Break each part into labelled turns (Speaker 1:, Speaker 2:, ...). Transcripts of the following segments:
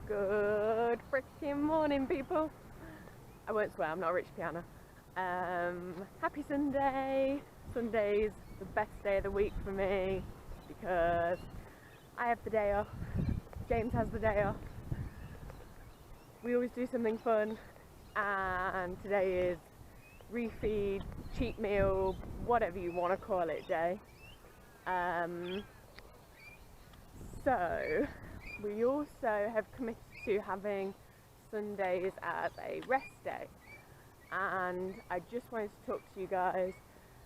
Speaker 1: Good freaking morning, people. I won't swear, I'm not a rich piano. Happy Sunday. Sunday's the best day of the week for me because I have the day off. James has the day off. We always do something fun, and today is refeed, cheat meal, whatever you want to call it day. So we also have committed to having Sundays as a rest day, and I just wanted to talk to you guys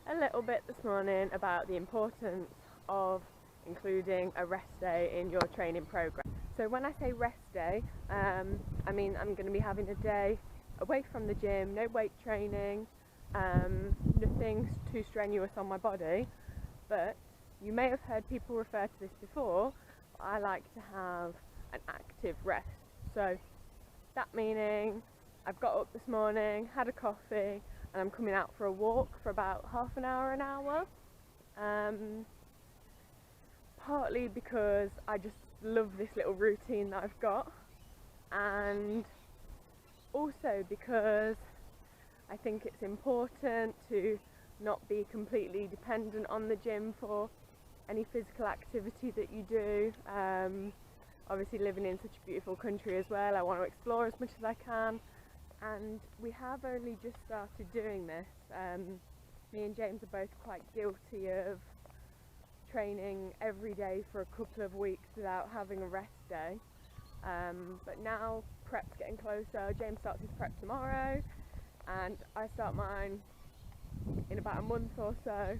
Speaker 1: a little bit this morning about the importance of including a rest day in your training program. So when I say rest day, I mean I'm going to be having a day away from the gym, no weight training, nothing too strenuous on my body, but you may have heard people refer to this before. I like to have an active rest. So that meaning I've got up this morning, had a coffee, and I'm coming out for a walk for about half an hour. Partly because I just love this little routine that I've got, and also because I think it's important to not be completely dependent on the gym for any physical activity that you do. Obviously living in such a beautiful country as well, I want to explore as much as I can, and we have only just started doing this. Me and James are both quite guilty of training every day for a couple of weeks without having a rest day, but now prep's getting closer. James starts his prep tomorrow and I start mine in about a month or so.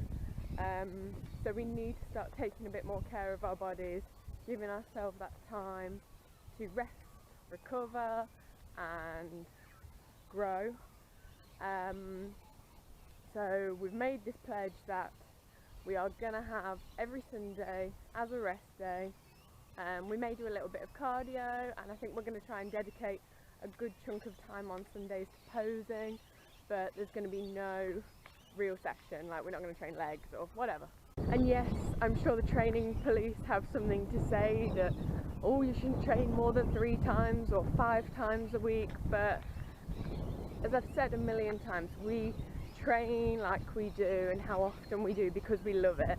Speaker 1: So we need to start taking a bit more care of our bodies, giving ourselves that time to rest, recover and grow. So we've made this pledge that we are going to have every Sunday as a rest day. We may do a little bit of cardio, and I think we're going to try and dedicate a good chunk of time on Sundays to posing, but there's going to be no real session, like we're not going to train legs or whatever. And yes, I'm sure the training police have something to say that, oh, you shouldn't train more than 3 times or 5 times a week, but as I've said a million times, we train like we do and how often we do because we love it,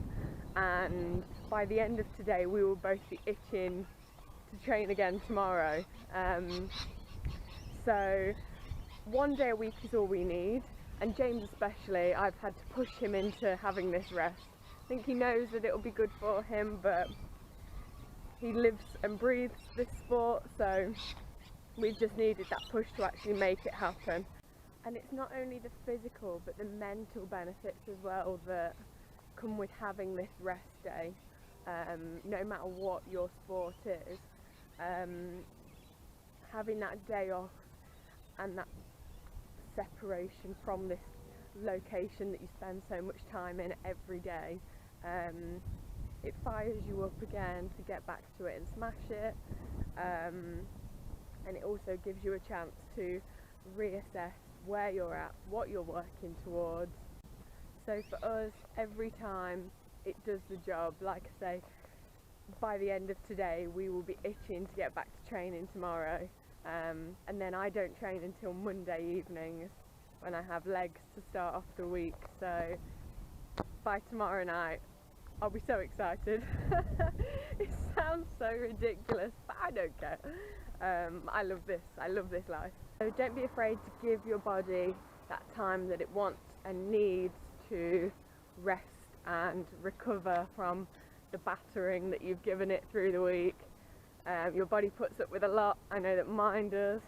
Speaker 1: and by the end of today we will both be itching to train again tomorrow. So one day a week is all we need, and James especially, I've had to push him into having this rest. I think he knows that it'll be good for him, but he lives and breathes this sport, so we've just needed that push to actually make it happen. And it's not only the physical but the mental benefits as well that come with having this rest day, no matter what your sport is. Having that day off and that separation from this location that you spend so much time in every day, it fires you up again to get back to it and smash it, and it also gives you a chance to reassess where you're at, what you're working towards. So for us, every time it does the job. Like I say, by the end of today we will be itching to get back to training tomorrow, and then I don't train until Monday evenings when I have legs to start off the week. So by tomorrow night I'll be so excited. It sounds so ridiculous, but I don't care. I love this life. So don't be afraid to give your body that time that it wants and needs to rest and recover from the battering that you've given it through the week. Your body puts up with a lot, I know that mine does,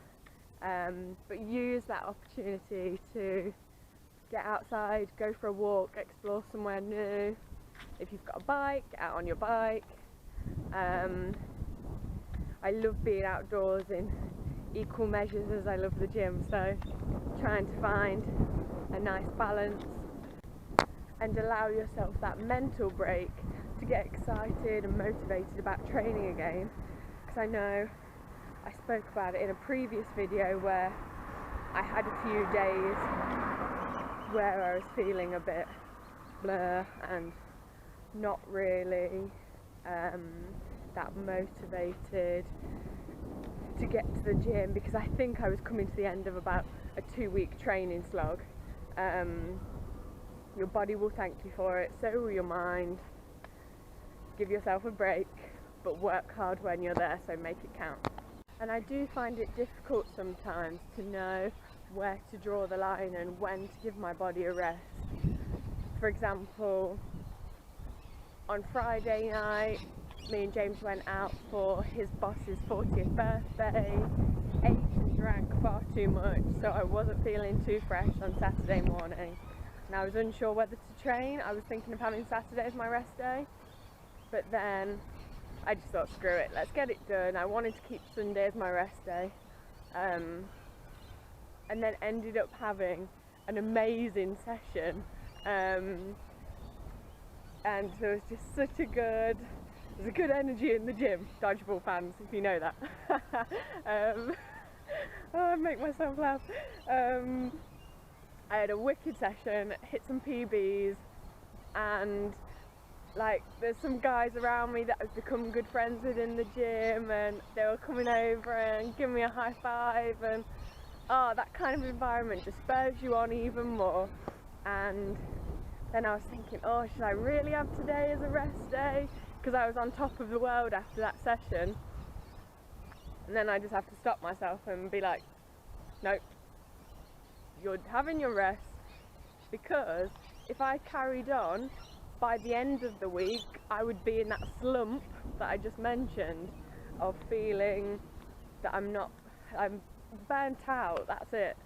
Speaker 1: but use that opportunity to get outside, go for a walk, explore somewhere new. If you've got a bike, get out on your bike. I love being outdoors in equal measures as I love the gym, so trying to find a nice balance and allow yourself that mental break to get excited and motivated about training again. Because I know I spoke about it in a previous video where I had a few days where I was feeling a bit blur and not really that motivated to get to the gym, because I think I was coming to the end of about a 2-week training slog. Your body will thank you for it, so will your mind. Give yourself a break, but work hard when you're there, so make it count. And I do find it difficult sometimes to know where to draw the line and when to give my body a rest. For example, on Friday night, me and James went out for his boss's 40th birthday, ate and drank far too much, so I wasn't feeling too fresh on Saturday morning. And I was unsure whether to train. I was thinking of having Saturday as my rest day, but then I just thought, screw it, let's get it done. I wanted to keep Sunday as my rest day, and then ended up having an amazing session, and there was just such a good energy in the gym. Dodgeball fans, if you know that. I make myself laugh. I had a wicked session, hit some PBs, and like there's some guys around me that I've become good friends with in the gym, and they were coming over and giving me a high five, and that kind of environment just spurs you on even more. And then I was thinking, should I really have today as a rest day? Because I was on top of the world after that session. And then I just have to stop myself and be like, nope, you're having your rest, because if I carried on, by the end of the week I would be in that slump that I just mentioned of feeling that I'm burnt out. That's it,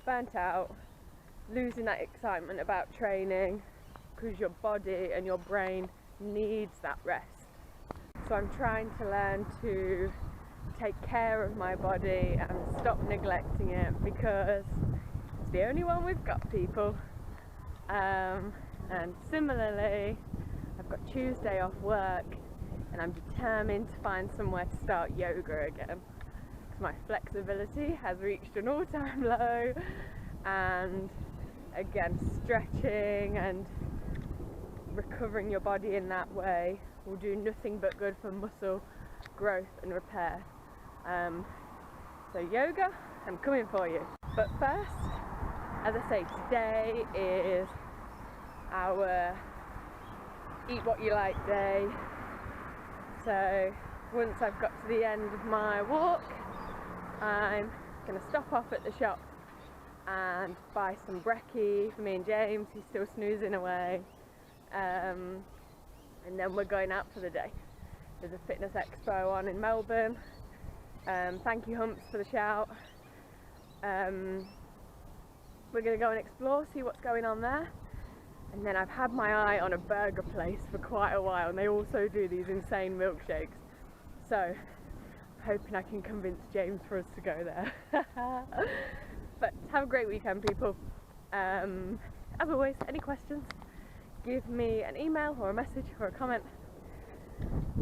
Speaker 1: burnt out, losing that excitement about training, because your body and your brain needs that rest. So I'm trying to learn to take care of my body and stop neglecting it, because it's the only one we've got, people. And similarly, I've got Tuesday off work, and I'm determined to find somewhere to start yoga again, because my flexibility has reached an all-time low, and again, stretching and recovering your body in that way will do nothing but good for muscle growth and repair. So yoga, I'm coming for you. But first, as I say, today is our eat what you like day. So once I've got to the end of my walk, I'm going to stop off at the shop and buy some brekkie for me and James. He's still snoozing away, and then we're going out for the day. There's a fitness expo on in Melbourne. Thank you, Humps, for the shout. We're going to go and explore, see what's going on there. And then I've had my eye on a burger place for quite a while, and they also do these insane milkshakes. So I'm hoping I can convince James for us to go there. But have a great weekend, people. As always, any questions, give me an email or a message or a comment.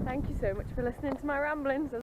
Speaker 1: Thank you so much for listening to my ramblings.